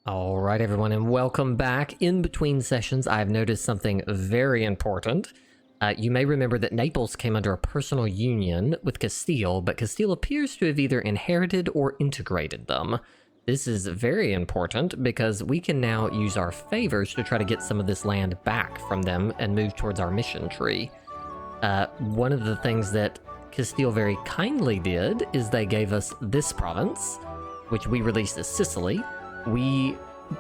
All right, everyone, and welcome back. In between sessions, I've noticed something very important. You may remember that Naples came under a personal union with Castile, but Castile appears to have either inherited or integrated them. This is very important because we can now use our favors to try to get some of this land back from them and move towards our mission tree. One of the things that Castile very kindly did is they gave us this province, which we released as Sicily.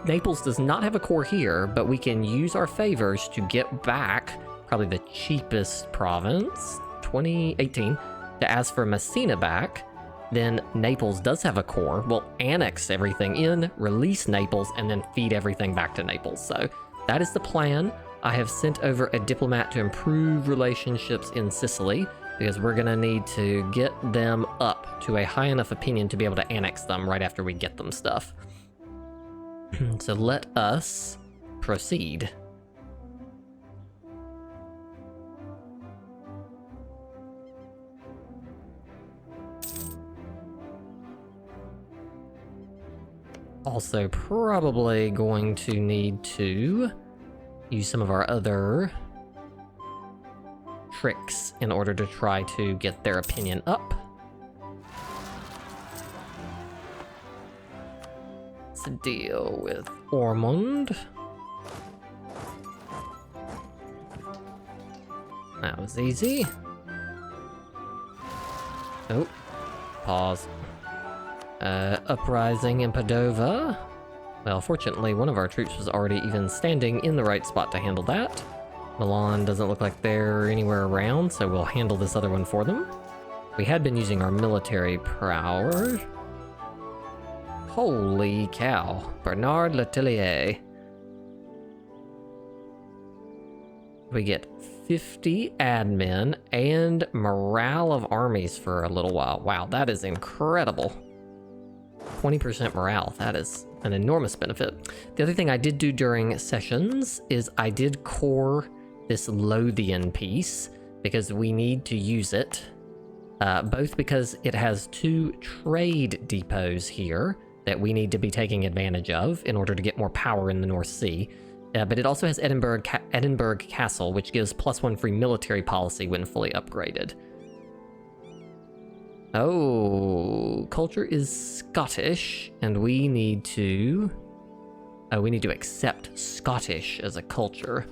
Naples does not have a core here, but we can use our favors to get back probably the cheapest province, 2018, to ask for Messina back. Then Naples does have a core. We'll annex everything in, release Naples, and then feed everything back to Naples. So that is the plan. I have sent over a diplomat to improve relationships in Sicily, because we're going to need to get them up to a high enough opinion to be able to annex them right after we get them stuff. So let us proceed. Also, probably going to need to use some of our other tricks in order to try to get their opinion up. To deal with Ormond. That was easy. Oh, pause. Uprising in Padova. Well, fortunately, one of our troops was already even standing in the right spot to handle that. Milan doesn't look like they're anywhere around, so we'll handle this other one for them. We had been using our military power. Holy cow. Bernard Letellier. We get 50 admin and morale of armies for a little while. Wow, that is incredible. 20% morale. That is an enormous benefit. The other thing I did do during sessions is I did core this Lothian piece because we need to use it. Both because it has 2 trade depots here that we need to be taking advantage of in order to get more power in the North Sea. But it also has Edinburgh Castle, which gives +1 free military policy when fully upgraded. Oh, culture is Scottish, and we need to... Oh, we need to accept Scottish as a culture.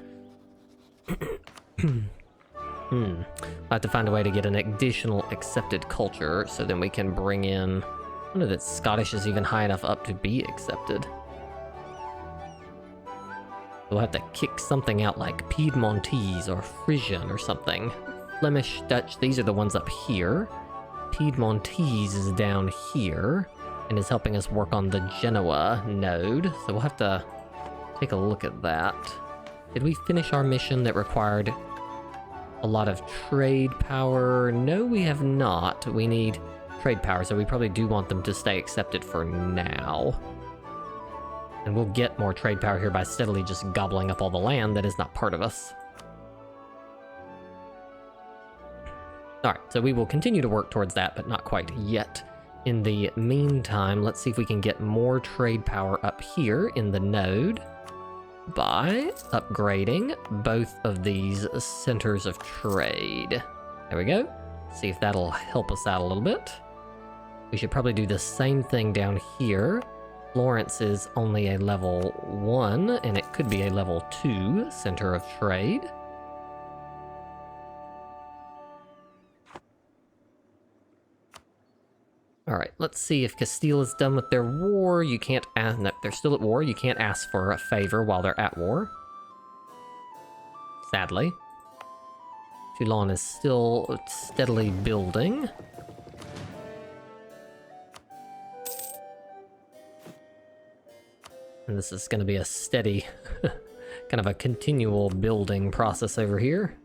I'll have to find a way to get an additional accepted culture, so then we can bring in... I don't know that Scottish is even high enough up to be accepted. We'll have to kick something out like Piedmontese or Frisian or something. Flemish, Dutch, these are the ones up here. Piedmontese is down here and is helping us work on the Genoa node. So we'll have to take a look at that. Did we finish our mission that required a lot of trade power? No, we have not. We need trade power, so we probably do want them to stay accepted for now. And we'll get more trade power here by steadily just gobbling up all the land that is not part of us. Alright, so we will continue to work towards that, but not quite yet. In the meantime, let's see if we can get more trade power up here in the node by upgrading both of these centers of trade. There we go. See if that'll help us out a little bit. We should probably do the same thing down here. Florence is only a level 1, and it could be a level 2 center of trade. Alright, let's see if Castile is done with their war. You can't ask... No, they're still at war. You can't ask for a favor while they're at war. Sadly. Toulon is still steadily building. And this is going to be a steady, kind of a continual building process over here.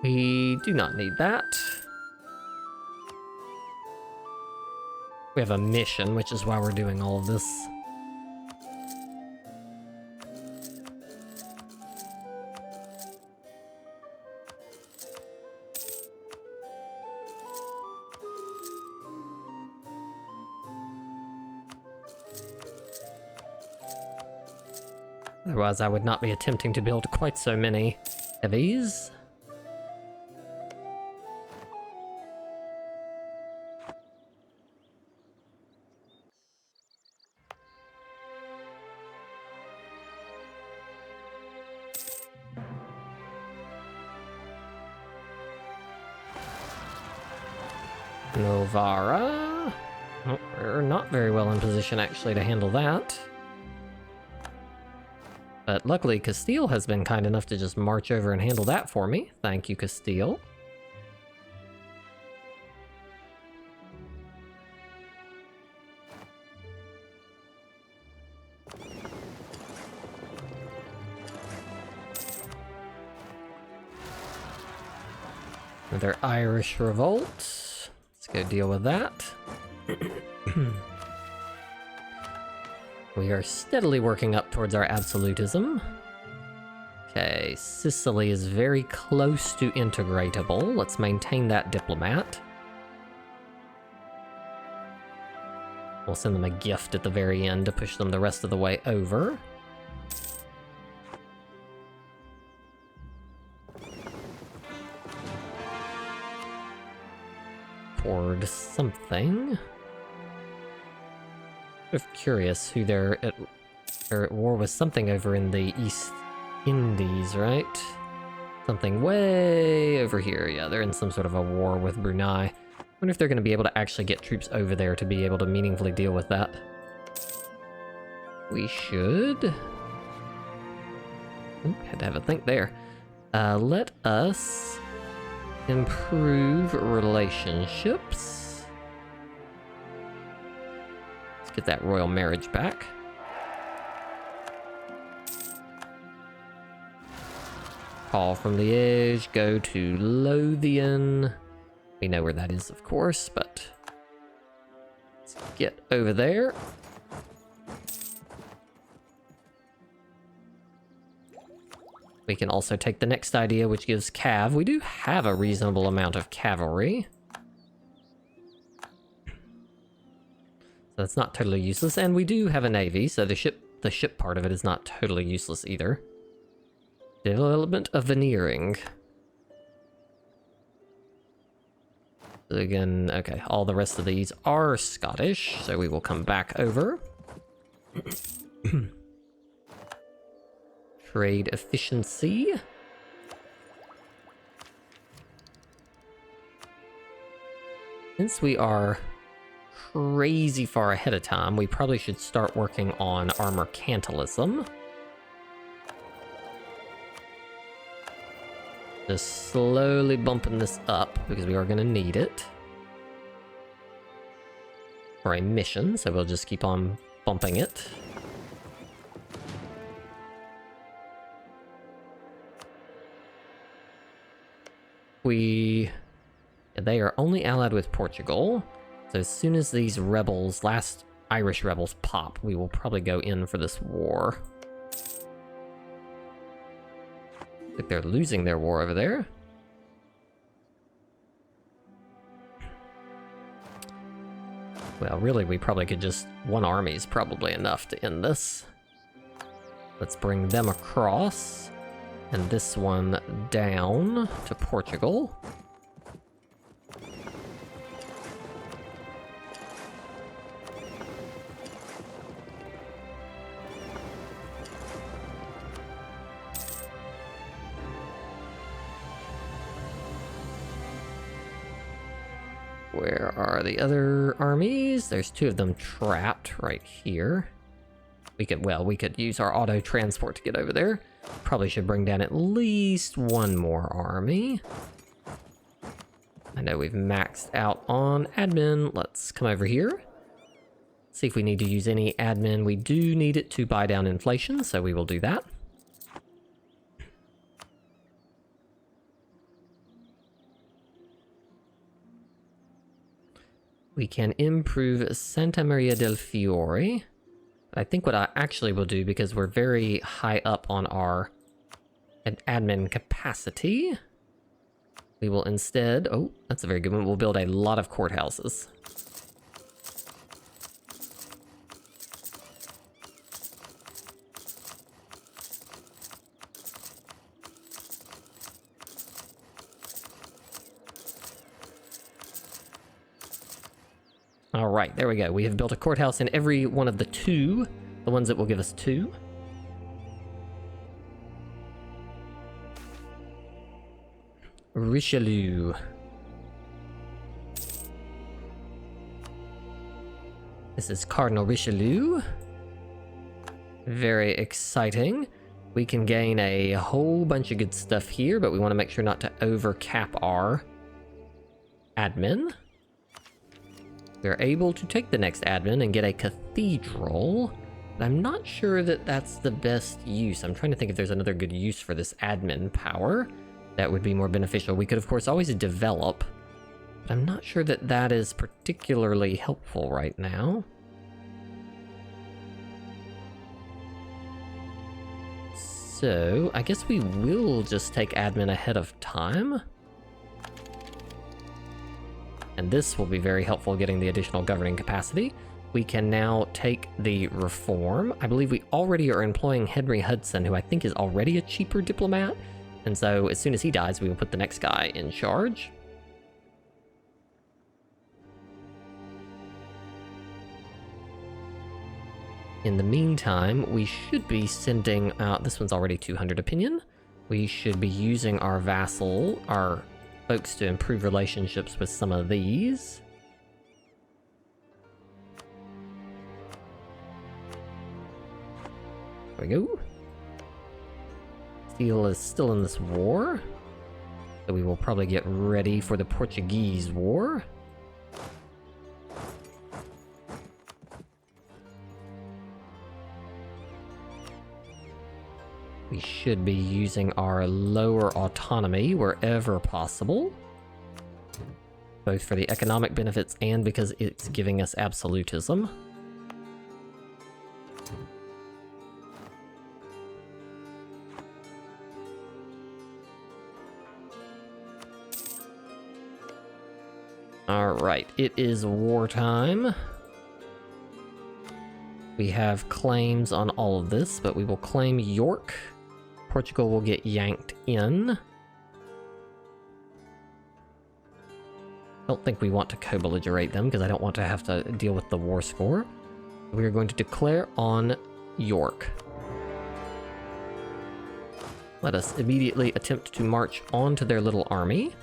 We do not need that. We have a mission, which is why we're doing all of this. Otherwise, I would not be attempting to build quite so many heavies. Novara. Oh, we're not very well in position actually to handle that. But luckily Castile has been kind enough to just march over and handle that for me. Thank you, Castile. Another Irish revolt. Let's go deal with that. We are steadily working up towards our absolutism. Okay, Sicily is very close to integratable. Let's maintain that diplomat. We'll send them a gift at the very end to push them the rest of the way over. Poured something. I'm curious who they're at war with. Something over in the East Indies, right? Something way over here. Yeah, they're in some sort of a war with Brunei. I wonder if they're going to be able to actually get troops over there to be able to meaningfully deal with that. We should. Ooh, had to have a think there. Let us improve relationships. Get that royal marriage back. Call from Liège, go to Lothian. We know where that is, of course, but let's get over there. We can also take the next idea, which gives cav. We do have a reasonable amount of cavalry. So that's not totally useless, and we do have a navy, so the ship part of it is not totally useless either. Development of veneering. Again, okay, all the rest of these are Scottish, so we will come back over. Trade efficiency. Since we are crazy far ahead of time, we probably should start working on our mercantilism. Just slowly bumping this up, because we are going to need it for a mission, so we'll just keep on bumping it. They are only allied with Portugal. So as soon as these rebels, last Irish rebels, pop, we will probably go in for this war. I think they're losing their war over there. Well, really, we probably could just... one army is probably enough to end this. Let's bring them across. And this one down to Portugal. Where are the other armies? There's two of them trapped right here. We could use our auto transport to get over there. Probably should bring down at least one more army. I know we've maxed out on admin. Let's come over here. See if we need to use any admin. We do need it to buy down inflation, so we will do that. We can improve Santa Maria del Fiore. I think what I actually will do, because we're very high up on our admin capacity, we will instead... oh, that's a very good one. We'll build a lot of courthouses. All right, there we go. We have built a courthouse in every one of the two, the ones that will give us 2. Richelieu. This is Cardinal Richelieu. Very exciting. We can gain a whole bunch of good stuff here, but we want to make sure not to overcap our admin. We're able to take the next admin and get a cathedral, but I'm not sure that that's the best use. I'm trying to think if there's another good use for this admin power that would be more beneficial. We could, of course, always develop, but I'm not sure that that is particularly helpful right now. So, I guess we will just take admin ahead of time. And this will be very helpful getting the additional governing capacity. We can now take the reform. I believe we already are employing Henry Hudson, who I think is already a cheaper diplomat. And so as soon as he dies, we will put the next guy in charge. In the meantime, we should be sending out, this one's already 200 opinion. We should be using our vassal, our folks, to improve relationships with some of these. There we go. Castile is still in this war, so we will probably get ready for the Portuguese War. We should be using our lower autonomy wherever possible, both for the economic benefits and because it's giving us absolutism. Alright, it is wartime. We have claims on all of this, but we will claim York. Portugal will get yanked in. Don't think we want to co-belligerate them because I don't want to have to deal with the war score. We are going to declare on York. Let us immediately attempt to march onto their little army.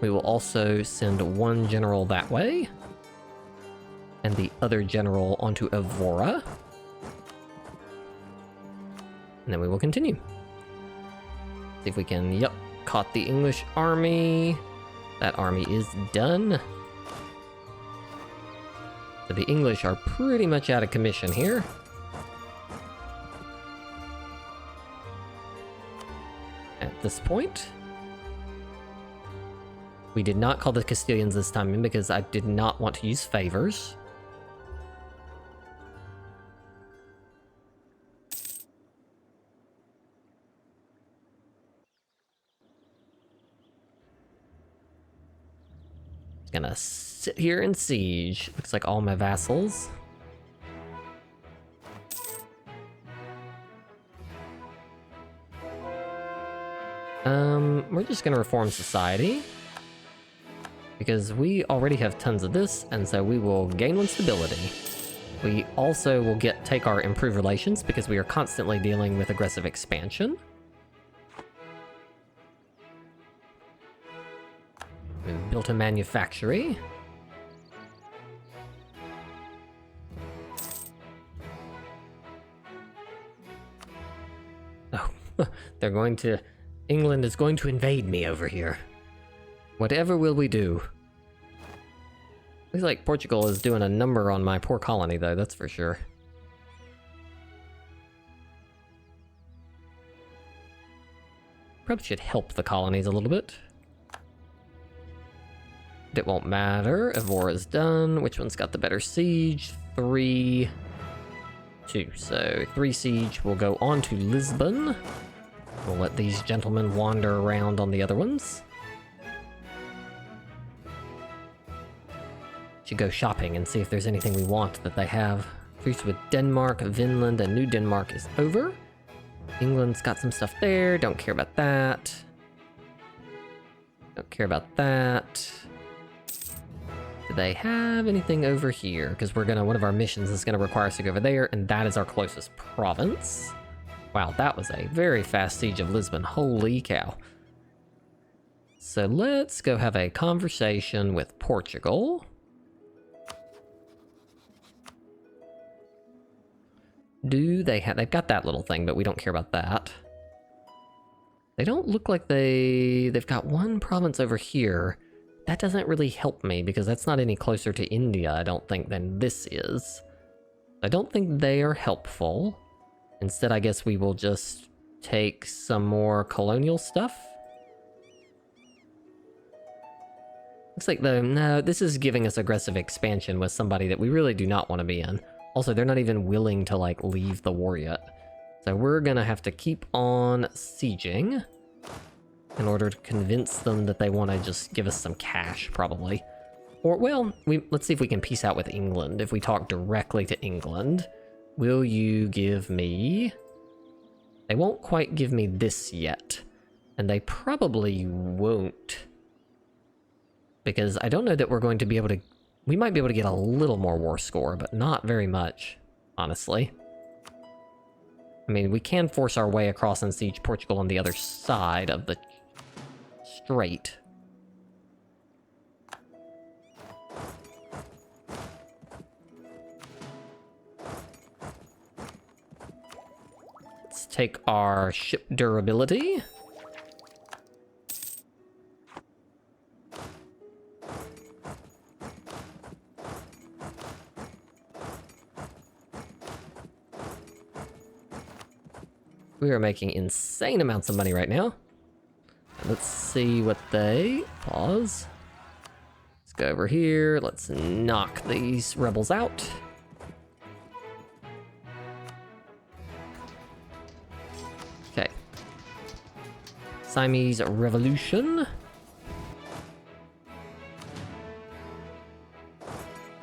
We will also send one general that way, and the other general onto Evora. And then we will continue. See if we can, yep, caught the English army. That army is done. So the English are pretty much out of commission here. At this point. We did not call the Castilians this time in because I did not want to use favors. Gonna sit here in siege. Looks like all my vassals. We're just gonna reform society, because we already have tons of this, and so we will gain 1 stability. We also will take our improved relations, because we are constantly dealing with aggressive expansion. We've built a manufactory. Oh, they're going to... England is going to invade me over here. Whatever will we do? Looks like Portugal is doing a number on my poor colony, though, that's for sure. Probably should help the colonies a little bit. It won't matter. Evora is done. Which one's got the better siege? 3, 2. So 3 siege will go on to Lisbon. We'll let these gentlemen wander around on the other ones. Should go shopping and see if there's anything we want that they have. Truce with Denmark, Vinland, and New Denmark is over. England's got some stuff there. Don't care about that. Don't care about that. Do they have anything over here? Because one of our missions is gonna require us to go over there, and that is our closest province. Wow, that was a very fast siege of Lisbon. Holy cow. So let's go have a conversation with Portugal. Do they have... They've got that little thing, but we don't care about that. They don't look like they've got one province over here. That doesn't really help me, because that's not any closer to India, I don't think, than this is. I don't think they are helpful. Instead, I guess we will just take some more colonial stuff. Looks like, though, no, this is giving us aggressive expansion with somebody that we really do not want to be in. Also, they're not even willing to, like, leave the war yet. So we're gonna have to keep on sieging in order to convince them that they want to just give us some cash, probably. Or, well, let's see if we can peace out with England. If we talk directly to England, will you give me... They won't quite give me this yet. And they probably won't. Because I don't know that we're going to be able to... We might be able to get a little more war score, but not very much, honestly. I mean, we can force our way across and siege Portugal on the other side of the strait. Let's take our ship durability. We are making insane amounts of money right now. Let's see what they... Pause. Let's go over here. Let's knock these rebels out. Okay. Siamese Revolution.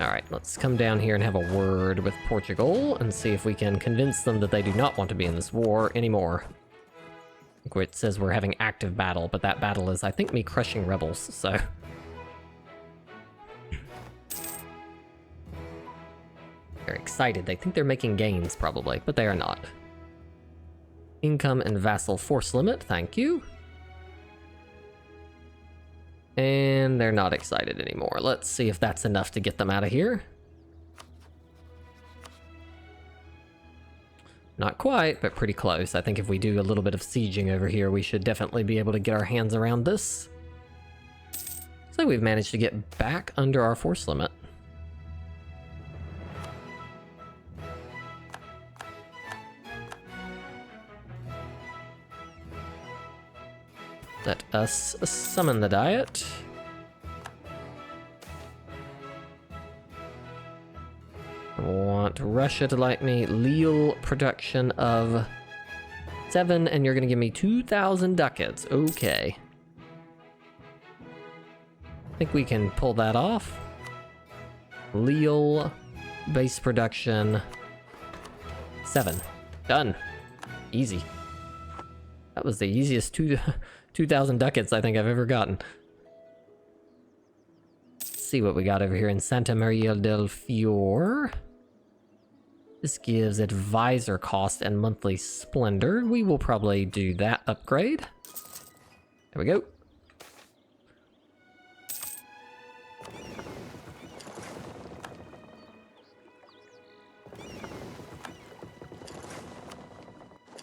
Alright, let's come down here and have a word with Portugal and see if we can convince them that they do not want to be in this war anymore. Where it says we're having active battle, but that battle is, I think, me crushing rebels, so... They're excited. They think they're making gains, probably, but they are not. Income and vassal force limit, thank you. And they're not excited anymore. Let's see if that's enough to get them out of here. Not quite, but pretty close. I think if we do a little bit of sieging over here, we should definitely be able to get our hands around this. So we've managed to get back under our force limit. Let us summon the Diet. I want Russia to like me. Lille production of 7, and you're gonna give me 2,000 ducats. Okay. I think we can pull that off. Lille base production 7. Done. Easy. That was the easiest 2,000 ducats I think I've ever gotten. Let's see what we got over here in Santa Maria del Fiore. This gives advisor cost and monthly splendor. We will probably do that upgrade. There we go.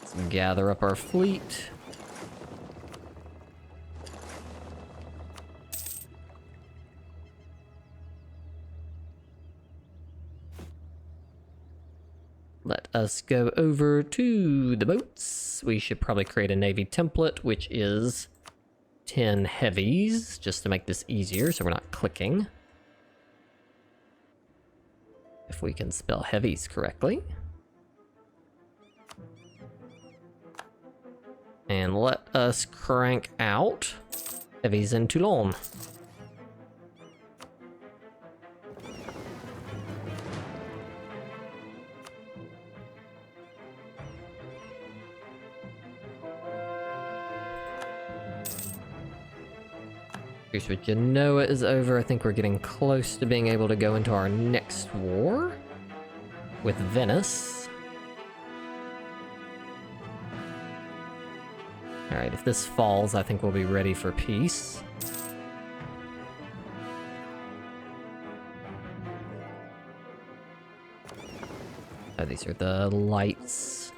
Let's gather up our fleet. Let us go over to the boats. We should probably create a navy template, which is 10 heavies, just to make this easier so we're not clicking. If we can spell heavies correctly. And let us crank out heavies in Toulon. Truce with Genoa is over. I think we're getting close to being able to go into our next war with Venice. Alright, if this falls, I think we'll be ready for peace. Oh, these are the lights.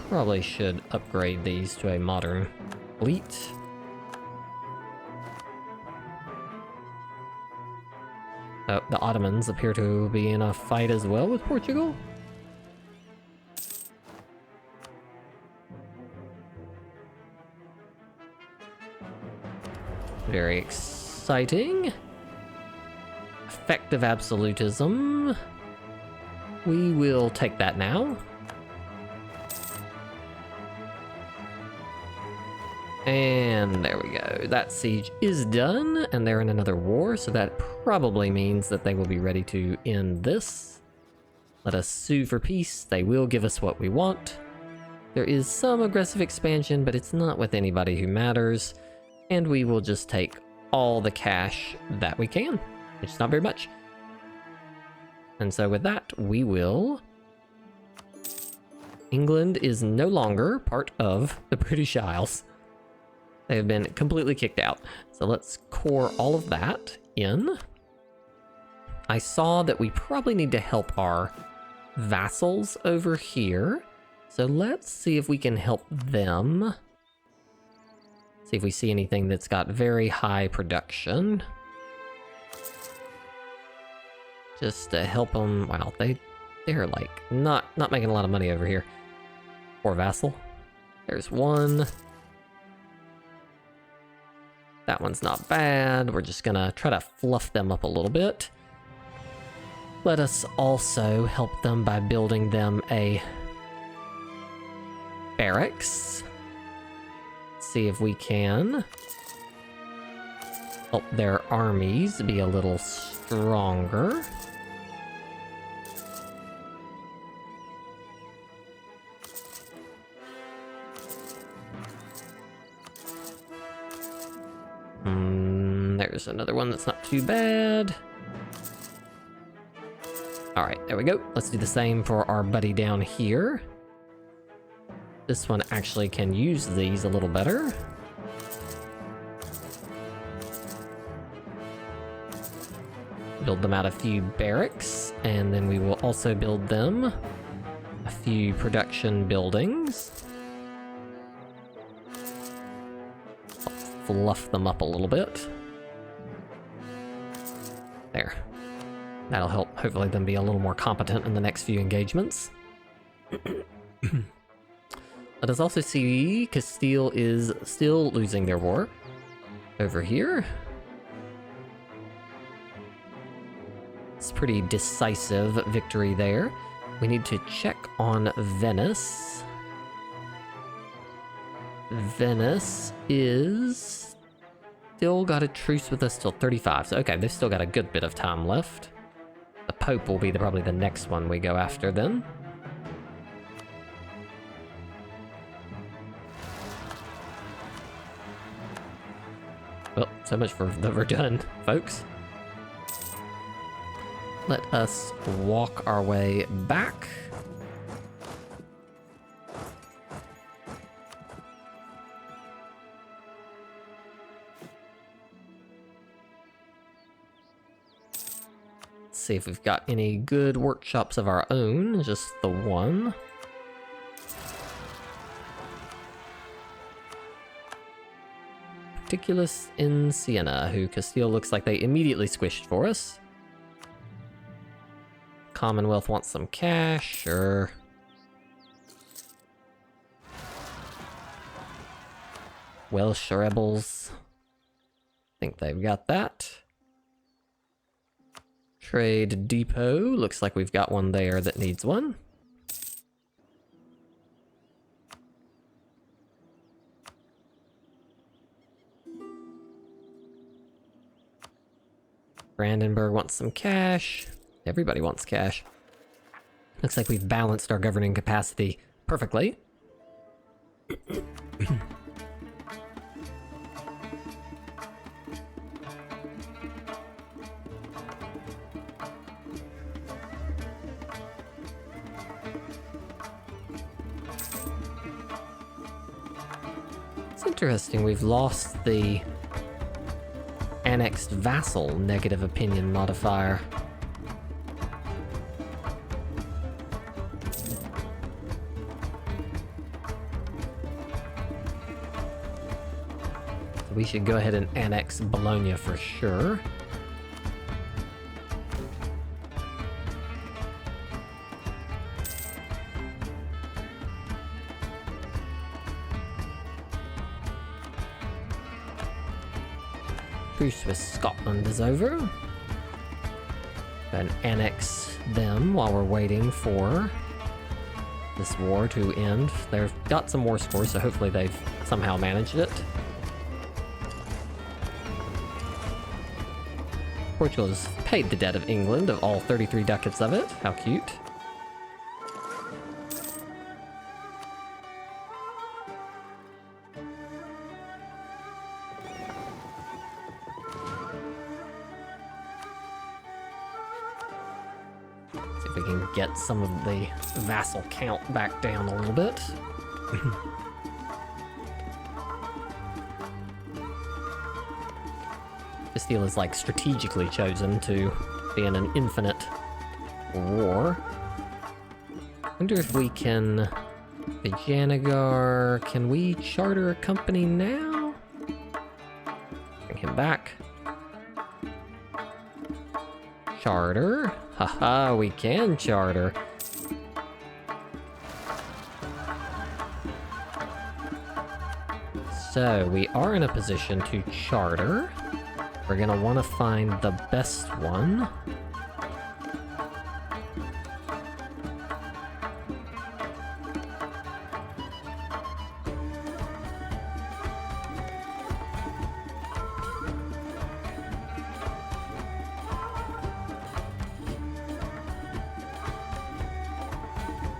Probably should upgrade these to a modern fleet. Oh, the Ottomans appear to be in a fight as well with Portugal. Very exciting. Effective absolutism. We will take that now. And there we go. That siege is done, and they're in another war, so that probably means that they will be ready to end this. Let us sue for peace. They will give us what we want. There is some aggressive expansion, but it's not with anybody who matters. And we will just take all the cash that we can, which is not very much. And so with that, we will... England is no longer part of the British Isles. They have been completely kicked out. So let's core all of that in. I saw that we probably need to help our vassals over here. So let's see if we can help them. See if we see anything that's got very high production. Just to help them. Wow, they're like not making a lot of money over here. Poor vassal. There's one. That one's not bad. We're just gonna try to fluff them up a little bit. Let us also help them by building them a barracks. See if we can help their armies be a little stronger. There's another one that's not too bad. Alright, there we go. Let's do the same for our buddy down here. This one actually can use these a little better. Build them out a few barracks, and then we will also build them a few production buildings. Fluff them up a little bit. There. That'll help, hopefully, them be a little more competent in the next few engagements. Let us also see Castile is still losing their war over here. It's a pretty decisive victory there. We need to check on Venice. Venice is still got a truce with us till 35. So okay, they've still got a good bit of time left. The Pope will be probably the next one we go after then. Well, so much for the Verdun, folks. Let us walk our way back. Let's see if we've got any good workshops of our own, just the one. Particulus in Siena, who Castile looks like they immediately squished for us. Commonwealth wants some cash, sure. Welsh rebels. Think they've got that. Trade depot, looks like we've got one there that needs one. Brandenburg wants some cash. Everybody wants cash. Looks like we've balanced our governing capacity perfectly. It's interesting, we've lost the annexed vassal negative opinion modifier. We should go ahead and annex Bologna for sure. Truce with Scotland is over. And annex them while we're waiting for this war to end. They've got some war scores, so hopefully they've somehow managed it. Portugal has paid the debt of England, of all 33 ducats of it. How cute. See if we can get some of the vassal count back down a little bit. Castile is like strategically chosen to be in an infinite war. Wonder if we can... Vijayanagar, can we charter a company now? Bring him back. Charter. Haha, we can charter. So, we are in a position to charter. We're gonna want to find the best one.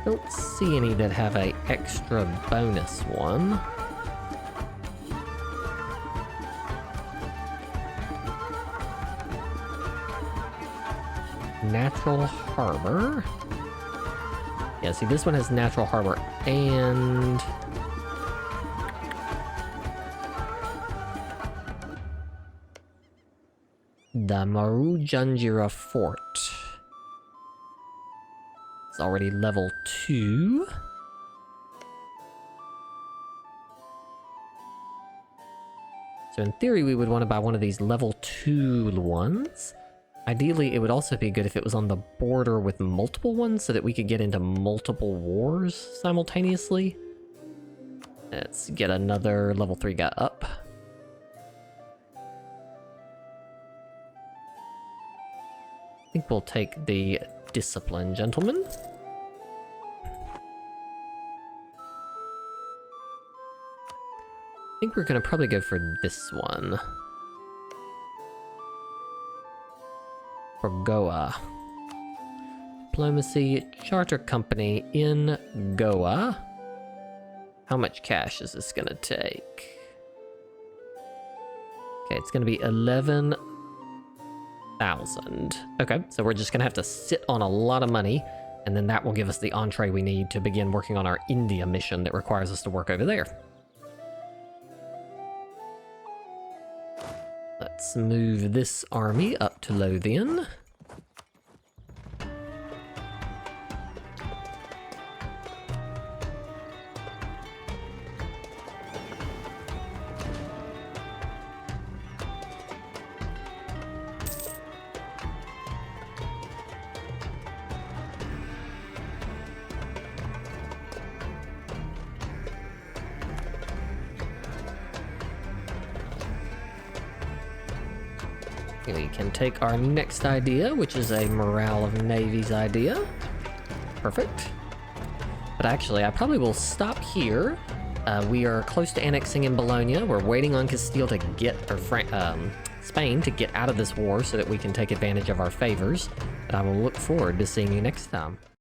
Don't see any that have a extra bonus one. Natural Harbor. Yeah, see, this one has Natural Harbor and... the Marujanjira Fort. It's already level 2. So in theory, we would want to buy one of these level 2 ones. Ideally, it would also be good if it was on the border with multiple ones so that we could get into multiple wars simultaneously. Let's get another level 3 guy up. I think we'll take the Discipline Gentleman. I think we're gonna probably go for this one. For Goa. Diplomacy Charter Company in Goa. How much cash is this gonna take? Okay, it's gonna be 11,000. Okay, so we're just gonna have to sit on a lot of money, and then that will give us the entree we need to begin working on our India mission that requires us to work over there. Let's move this army up to Lothian. We can take our next idea, which is a morale of navies idea. Perfect. But actually, I probably will stop here. We are close to annexing in Bologna. We're waiting on Castile to get, or Spain to get out of this war so that we can take advantage of our favors. But I will look forward to seeing you next time.